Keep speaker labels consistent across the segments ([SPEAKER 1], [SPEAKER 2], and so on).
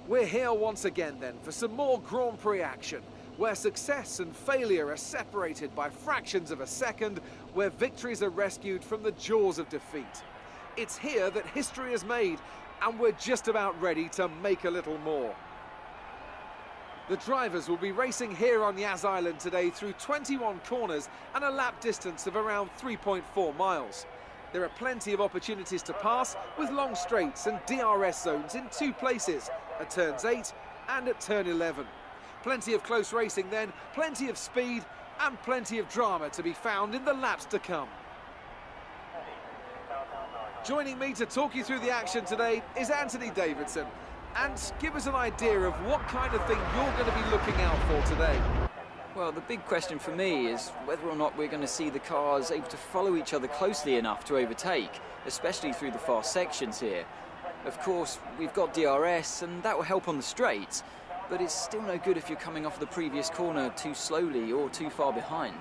[SPEAKER 1] We're here once again then for some more Grand Prix action, where success and failure are separated by fractions of a second, where victories are rescued from the jaws of defeat. It's here that history is made, and we're just about ready to make a little more. The drivers will be racing here on Yas Island today through 21 corners and a lap distance of around 3.4 miles. There are plenty of opportunities to pass, with long straights and DRS zones in two places, at turns 8 and at turn 11. Plenty of close racing then, plenty of speed and plenty of drama to be found in the laps to come. Joining me to talk you through the action today is Anthony Davidson, and give us an idea of what kind of thing you're going to be looking out for today.
[SPEAKER 2] Well, the big question for me is whether or not we're going to see the cars able to follow each other closely enough to overtake, especially through the fast sections here. Of course, we've got DRS, and that will help on the straights, but it's still no good if you're coming off the previous corner too slowly or too far behind.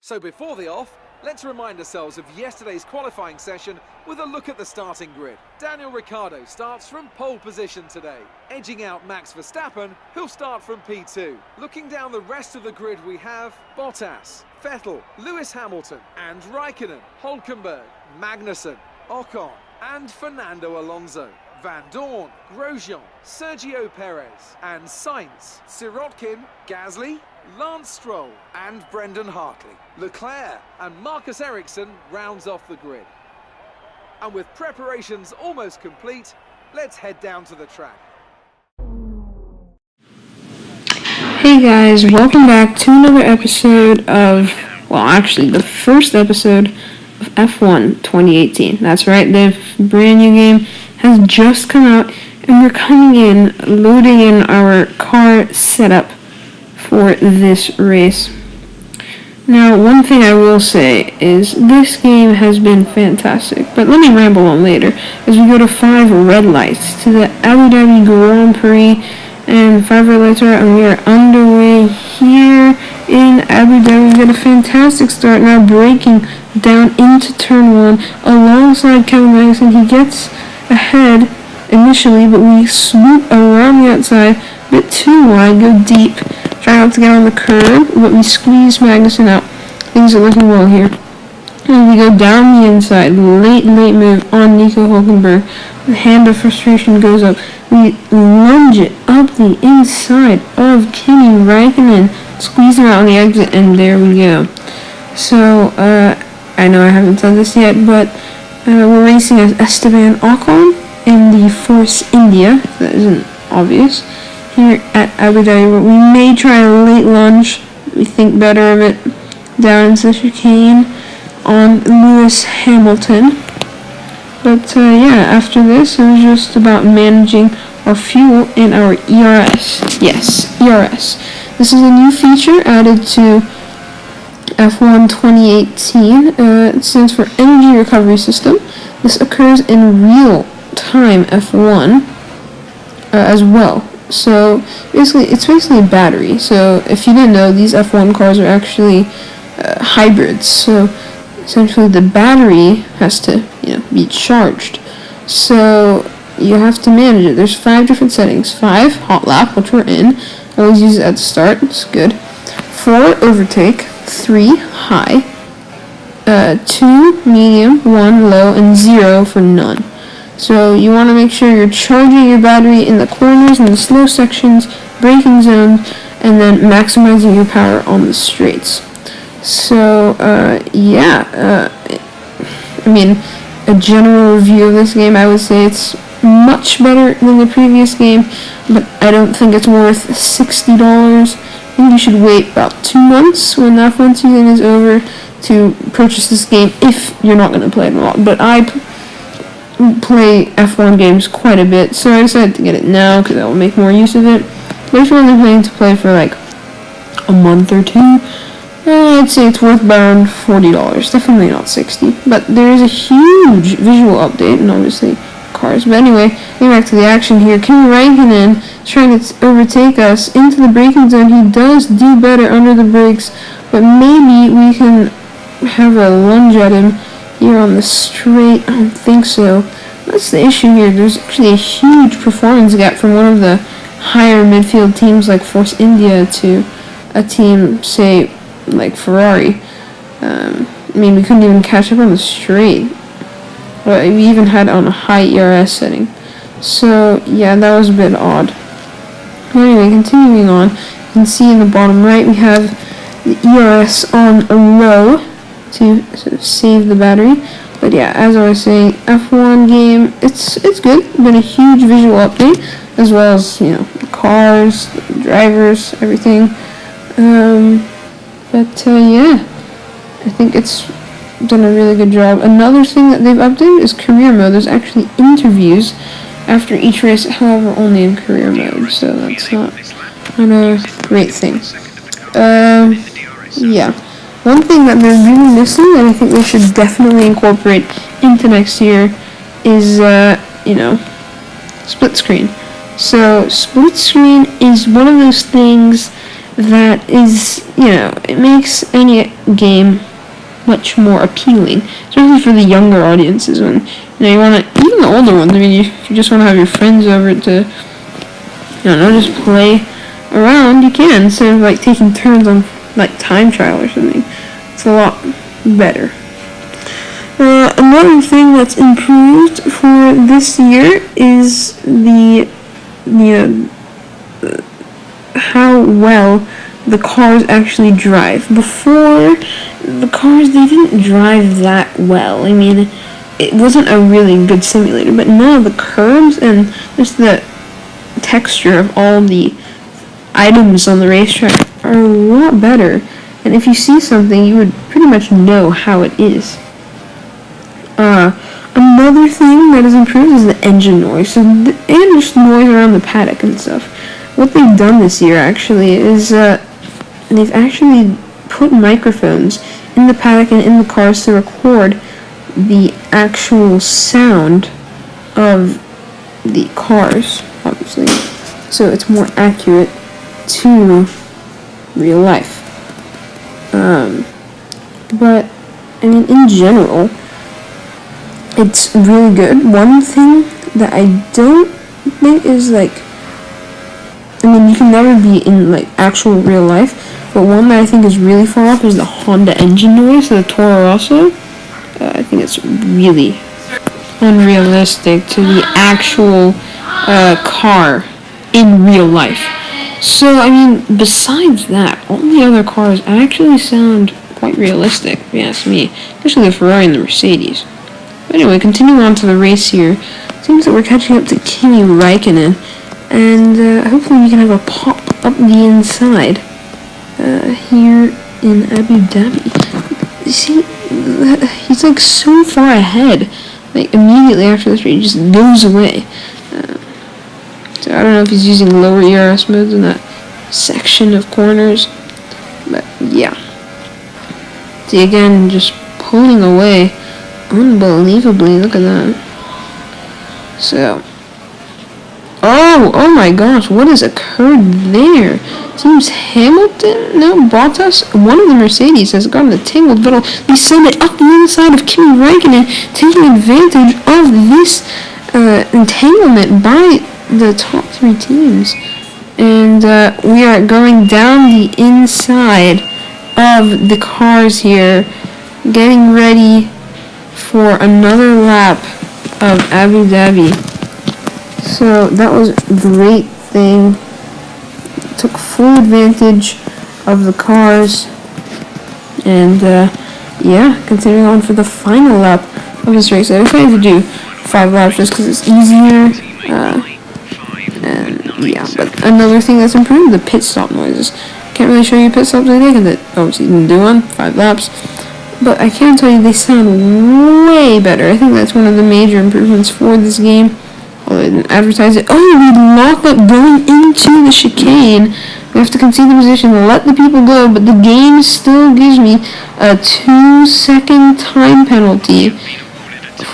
[SPEAKER 1] So before the off, let's remind ourselves of yesterday's qualifying session with a look at the starting grid. Daniel Ricciardo starts from pole position today, edging out Max Verstappen, who'll start from P2. Looking down the rest of the grid, we have Bottas, Vettel, Lewis Hamilton and Raikkonen, Hülkenberg, Magnussen, Ocon and Fernando Alonso. Van Dorn, Grosjean, Sergio Perez and Sainz, Sirotkin, Gasly, Lance Stroll and Brendan Hartley. Leclerc and Marcus Ericsson rounds off the grid. And with preparations almost complete, let's head down to the track.
[SPEAKER 3] Hey guys, welcome back to another episode of, well actually the first episode of F1 2018. That's right, the brand new game has just come out and we're coming in, loading in our car setup for this race. Now, one thing I will say is this game has been fantastic, but let me ramble on later as we go to 5 red lights to the Abu Dhabi Grand Prix, and 5 red lights are out and we are underway here in Abu Dhabi. We got a fantastic start now, braking down into turn 1 alongside Kevin Magnussen. He gets ahead initially, but we swoop around the outside, a bit too wide, go deep. Try not to get on the curb, but we squeeze Magnussen out. Things are looking well here. And we go down the inside. Late move on Nico Hülkenberg. The hand of frustration goes up. We lunge it up the inside of Kimi Raikkonen. Squeeze him out on the exit, and there we go. So, I know I haven't done this yet, but we're racing as Esteban Ocon in the Force India. That isn't obvious. Here at Abu Dhabi, we may try a late lunge. We think better of it down into the chicane on Lewis Hamilton. But yeah, after this, it was just about managing our fuel in our ERS. Yes, ERS. This is a new feature added to F1 2018. It stands for Energy Recovery System. This occurs in real-time F1 as well. So basically, it's basically a battery. So if you didn't know, these F1 cars are actually hybrids. So essentially, the battery has to, be charged. So you have to manage it. There's 5 different settings. 5 hot lap, which we're in. Always use it at the start. It's good. 4 overtake. 3 high. 2 medium. 1 low, and 0 for none. So you want to make sure you're charging your battery in the corners and the slow sections, braking zones, and then maximizing your power on the straights. So, a general review of this game, I would say it's much better than the previous game, but I don't think it's worth $60. I think you should wait about 2 months when the F1 season is over to purchase this game if you're not going to play it a lot. But I play F1 games quite a bit, so I decided to get it now because I will make more use of it. But if you're only planning to play for like a month or 2, I'd say it's worth around $40. Definitely not $60. But there is a huge visual update, and obviously cars. But anyway, getting back to the action here, Kimi Raikkonen is trying to overtake us into the braking zone. He does do better under the brakes, but maybe we can have a lunge at him here on the straight? I don't think so. That's the issue here. There's actually a huge performance gap from one of the higher midfield teams like Force India to a team, say, like Ferrari. I mean, we couldn't even catch up on the straight. But we even had on a high ERS setting. So, yeah, that was a bit odd. Anyway, continuing on, you can see in the bottom right we have the ERS on a low to sort of save the battery. But yeah, as I was saying, F1 game, it's good. Been a huge visual update, as well as, you know, the cars, the drivers, everything. Yeah, I think it's done a really good job. Another thing that they've updated is career mode. There's actually interviews after each race, however, only in career mode, so that's not a great thing. Yeah. One thing that they're really missing, and I think they should definitely incorporate into next year, is, you know, split screen. So, split screen is one of those things that is, you know, it makes any game much more appealing, especially for the younger audiences. When, you know, you want to, even the older ones, I mean, if you just want to have your friends over to, I don't know, just play around, you can, instead of, like, taking turns on, like, time trial or something. It's a lot better. Another thing that's improved for this year is the how well the cars actually drive. Before, the cars, they didn't drive that well. I mean, it wasn't a really good simulator, but now the curves and just the texture of all the items on the racetrack are a lot better. And if you see something, you would pretty much know how it is. Another thing that has improved is the engine noise. And just noise around the paddock and stuff. What they've done this year, actually, is they've actually put microphones in the paddock and in the cars to record the actual sound of the cars, obviously. So it's more accurate to real life. But, I mean, in general, it's really good. One thing that I don't think is, like, I mean, you can never be in, like, actual real life, but one that I think is really far off is the Honda engine noise, the Toro Rosso. I think it's really unrealistic to the actual car in real life. So, I mean, besides that, all the other cars actually sound quite realistic, if you ask me, especially the Ferrari and the Mercedes. But anyway, continuing on to the race here, it seems that we're catching up to Kimi Räikkönen, and hopefully we can have a pop up the inside here in Abu Dhabi. You see, he's like so far ahead, like immediately after this race, he just goes away. So I don't know if he's using lower ERS modes in that section of corners, but yeah. See, again, just pulling away unbelievably. Look at that. So, oh my gosh, what has occurred there? Seems Hamilton, no, Bottas, one of the Mercedes has gotten a tangled battle. They send it up the inside of Kimi Räikkönen, taking advantage of this entanglement by the top three teams. And we are going down the inside of the cars here, getting ready for another lap of Abu Dhabi. So that was a great thing. Took full advantage of the cars. And yeah, continuing on for the final lap of this race. I decided to do 5 laps just because it's easier. And yeah, but another thing that's improved, the pit stop noises. Can't really show you pit stops today because it obviously didn't do one, 5 laps. But I can tell you they sound way better. I think that's one of the major improvements for this game. Although they didn't advertise it. Oh, we lock up going into the chicane. We have to concede the position, let the people go, but the game still gives me a 2-second time penalty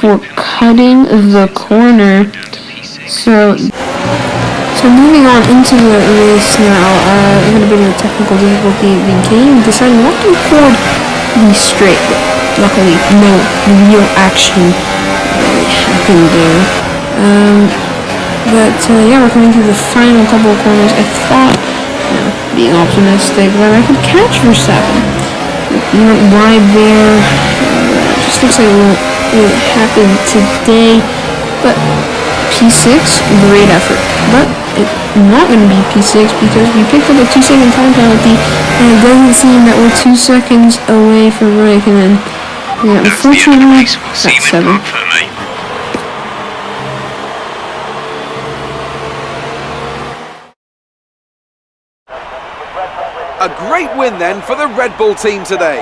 [SPEAKER 3] for cutting the corner. So moving on into the race now, we had a bit of a technical difficulty. The game decided not to record the straight. luckily no real action really happened there. Yeah, we're coming to the final couple of corners. I thought, being optimistic, that I could catch Verstappen. You went wide there. Just looks like it won't really happen today. But P6, great effort. But it's not going to be P6 because we picked up a 2-second time penalty, and it doesn't seem that we're 2 seconds away from Raikkonen. Yeah, unfortunately, that's 7.
[SPEAKER 1] A great win then for the Red Bull team today.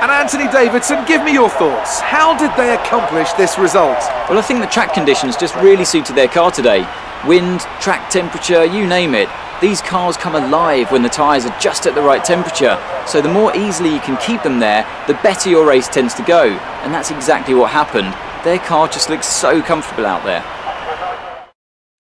[SPEAKER 1] And Anthony Davidson, give me your thoughts. How did they accomplish this result?
[SPEAKER 2] Well, I think the track conditions just really suited their car today. Wind, track temperature, you name it. These cars come alive when the tyres are just at the right temperature. So the more easily you can keep them there, the better your race tends to go. And that's exactly what happened. Their car just looks so comfortable out there.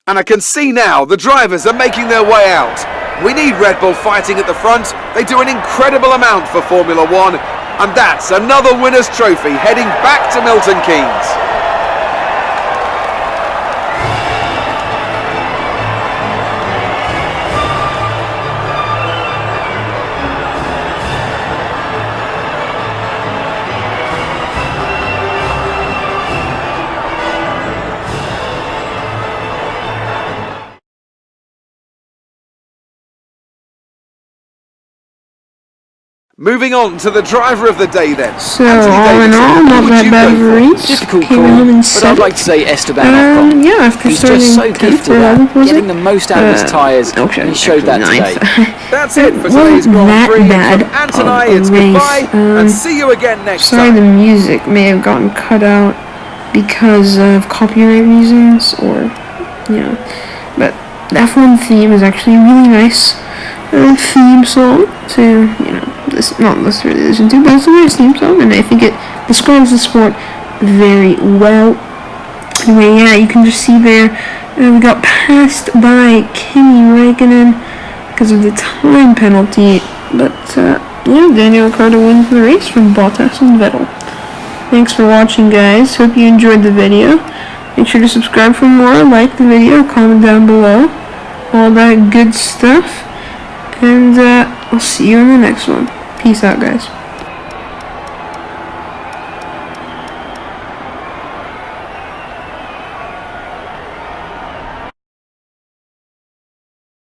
[SPEAKER 1] And I can see now the drivers are making their way out. We need Red Bull fighting at the front. They do an incredible amount for Formula One. And that's another winner's trophy heading back to Milton Keynes. Moving on to the driver of the day then.
[SPEAKER 3] So, all in all, not that bad of a race.
[SPEAKER 2] Difficult
[SPEAKER 3] Came
[SPEAKER 2] call,
[SPEAKER 3] home in
[SPEAKER 2] but I'd like to say Esteban Ocon.
[SPEAKER 3] Yeah, after
[SPEAKER 2] He's
[SPEAKER 3] starting
[SPEAKER 2] just so
[SPEAKER 3] 10th
[SPEAKER 2] gifted
[SPEAKER 3] or 11th,
[SPEAKER 2] at
[SPEAKER 3] was
[SPEAKER 2] getting
[SPEAKER 3] it?
[SPEAKER 2] the most out of his tyres, and he showed that today.
[SPEAKER 1] That's it for today's Grand Prix.
[SPEAKER 3] Bad
[SPEAKER 1] From Ant and I,
[SPEAKER 3] of a
[SPEAKER 1] it's
[SPEAKER 3] race.
[SPEAKER 1] goodbye, and see you again next
[SPEAKER 3] Sorry,
[SPEAKER 1] time.
[SPEAKER 3] the music may have gotten cut out because of copyright reasons, or, but the F1 theme is actually a really nice theme song to, not necessarily listen to, but it's a nice theme song, and I think it describes the sport very well. Anyway, yeah, you can just see there, we got passed by Kimi Raikkonen because of the time penalty, but, Daniel Ricciardo wins the race from Bottas and Vettel. Thanks for watching, guys. Hope you enjoyed the video. Make sure to subscribe for more, like the video, comment down below, all that good stuff. And I'll see you in the next one. Peace out, guys.